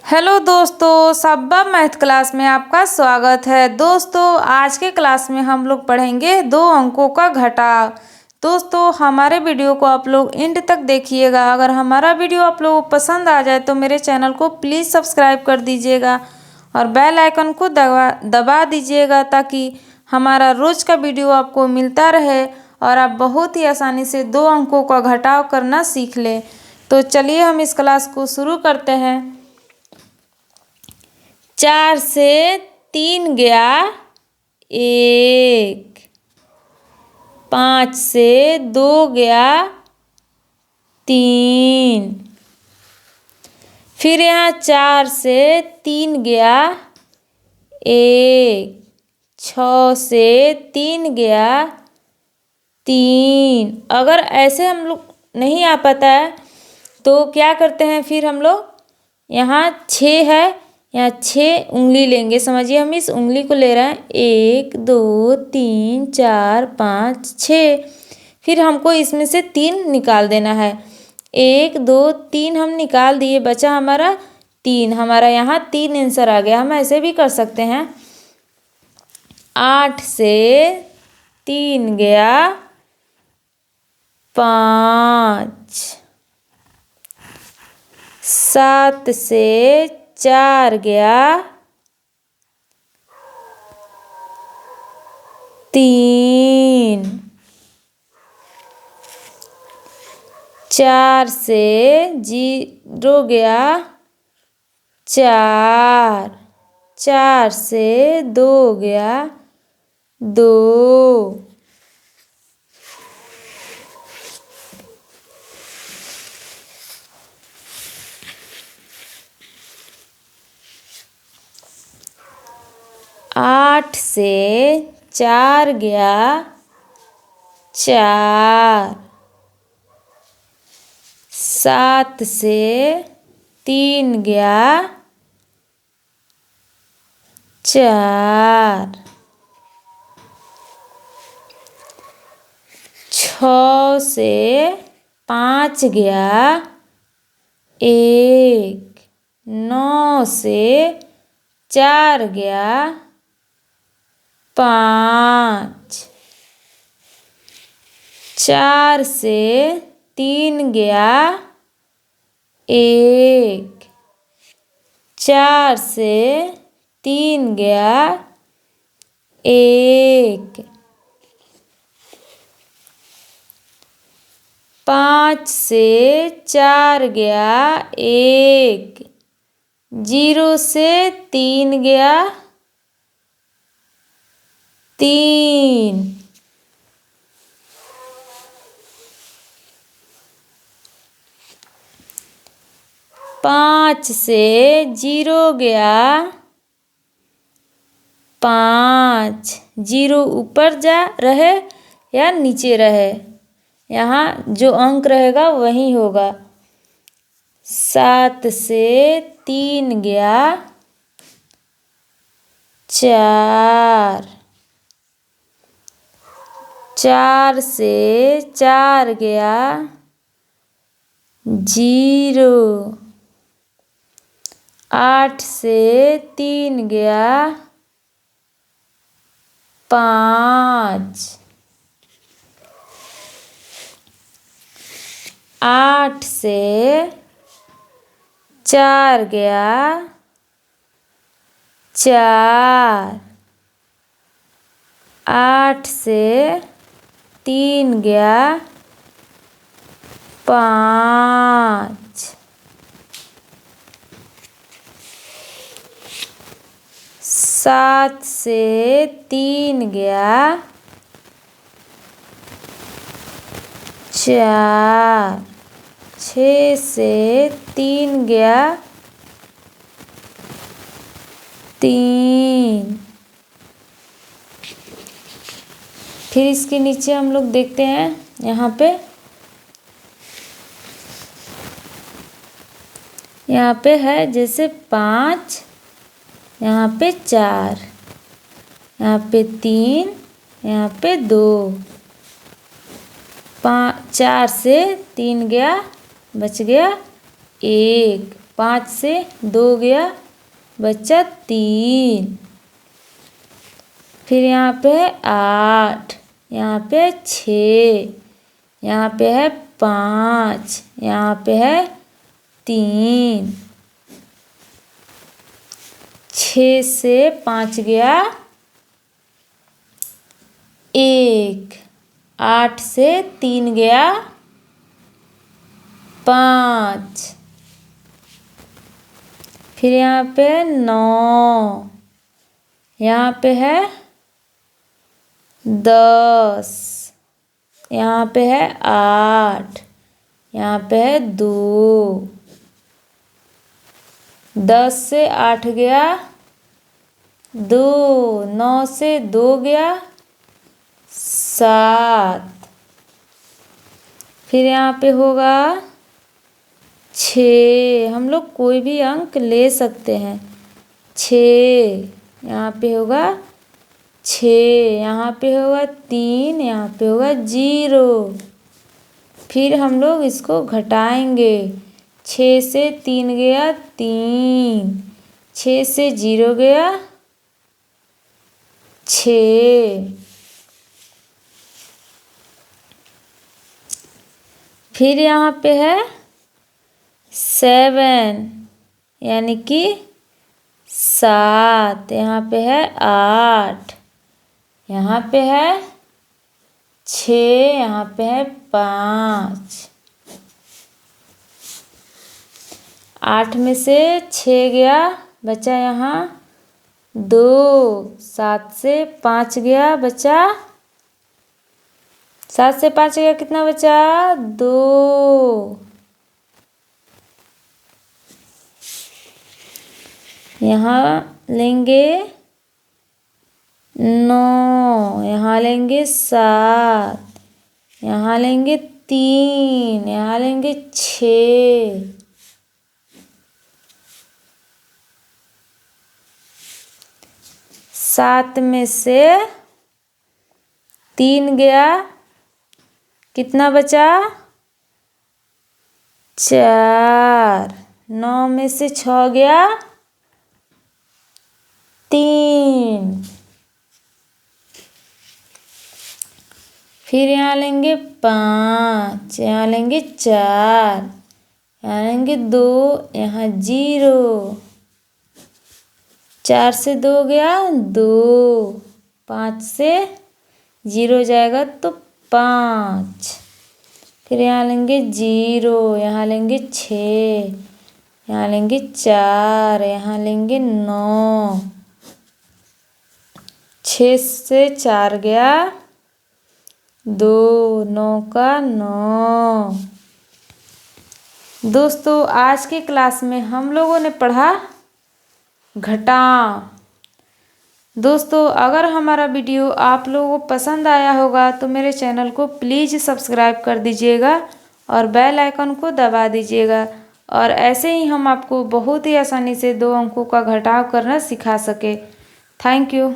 Hello दोस्तों, सब्बा math class में आपका स्वागत है। दोस्तों आज के क्लास में हम लोग पढ़ेंगे 2 अंकों का घटाव। दोस्तों हमारे वीडियो को आप लोग एंड तक देखिएगा। अगर हमारा वीडियो आप लोगों को पसंद आ जाए तो मेरे चैनल को प्लीज़ सब्सक्राइब कर दीजिएगा और बेल आइकन को दबा दीजिएगा ताकि हमारा रोज़ का वीडियो आपको मिलता रहे और आप बहुत ही आसानी से 2 अंकों का घटाव करना सीख लें। तो चलिए हम इस क्लास को शुरू करते हैं। 4 से 3 गया 1, 5 से 2 गया 3, फिर यहाँ 4 से 3 गया 1, 6 से 3 गया 3। अगर ऐसे हम लोग नहीं आ पाता है तो क्या करते हैं, फिर हम लोग यहाँ 6 है, यहाँ 6 उंगली लेंगे। समझिए हम इस उंगली को ले रहे हैं 1 2 3 4 5 6। फिर हमको इसमें से 3 निकाल देना है। 1 2 3 हम निकाल दिए, बचा हमारा 3। हमारा यहाँ 3 आंसर आ गया। हम ऐसे भी कर सकते हैं। 8 से 3 गया 5, 7 से 4 गया 3, 4 से 0 गया 4, 4 से 2 गया 2, 8 से 4 गया 4, 7 से 3 गया 4, 6 से 5 गया 1, 9 से 4 गया 5, 4 से 3 गया 1, 4 से 3 गया 1, 5 से 4 गया 1, 0 से 3 गया 3, 5 से 0 गया 5, 0 ऊपर जा रहे या नीचे रहे, यहाँ जो अंक रहेगा वही होगा। 7 से 3 गया 4, 4 से 4 गया 0, 8 से 3 गया 5, 8 से 4 गया 4, 8 से 3 गया 5, 7 से 3 गया 4, 6 से 3 गया 3। फिर इसके नीचे हम लोग देखते हैं, यहाँ पे है जैसे 5, यहाँ पे 4, यहाँ पे 3, यहाँ पे 2, 4 से 3 गया, बच गया 1, 5 से 2 गया बच्चा 3। फिर यहाँ पे है 8, यहाँ पे 6, यहाँ पे है 5, यहाँ पे है 3। 6 से 5 गया 1, 8 से 3 गया 5। फिर यहाँ पे 9, यहाँ पे है 10, यहाँ पे है 8, यहाँ पे है 2। 10 से 8 गया 2, 9 से 2 गया 7। फिर यहाँ पे होगा 6, हम लोग कोई भी अंक ले सकते हैं। 6, यहाँ पे होगा 6, यहाँ पे होगा 3, यहाँ पे होगा 0। फिर हम लोग इसको घटाएंगे। 6 से 3 गया 3, 6 से 0 गया 6। फिर यहाँ पे है 7, यानी कि 7, यहाँ पे है 8, यहाँ पे है 6, यहाँ पे है 5। 8 में से 6 गया बचा यहाँ 2, 7 से 5 गया बचा, 7 से 5 गया कितना बचा 2। यहाँ लेंगे 9, यहाँ लेंगे 7, यहाँ लेंगे 3, यहाँ लेंगे 6। 7 में से 3 गया कितना बचा 4। 9 में से 6 गया 3। फिर यहाँ लेंगे 5, यहाँ लेंगे 4, यहाँ लेंगे 2, यहाँ 0। 4 से 2 गया 2, 5 से 0 जाएगा तो 5। फिर यहाँ लेंगे 0, यहाँ लेंगे 6, यहाँ लेंगे 4, यहाँ लेंगे 9। 6 से 4 गया 2, 9 का 9। दोस्तों आज की क्लास में हम लोगों ने पढ़ा घटाव। दोस्तों अगर हमारा वीडियो आप लोगों को पसंद आया होगा तो मेरे चैनल को प्लीज़ सब्सक्राइब कर दीजिएगा और बेल आइकन को दबा दीजिएगा, और ऐसे ही हम आपको बहुत ही आसानी से 2 अंकों का घटाव करना सिखा सके। Thank you.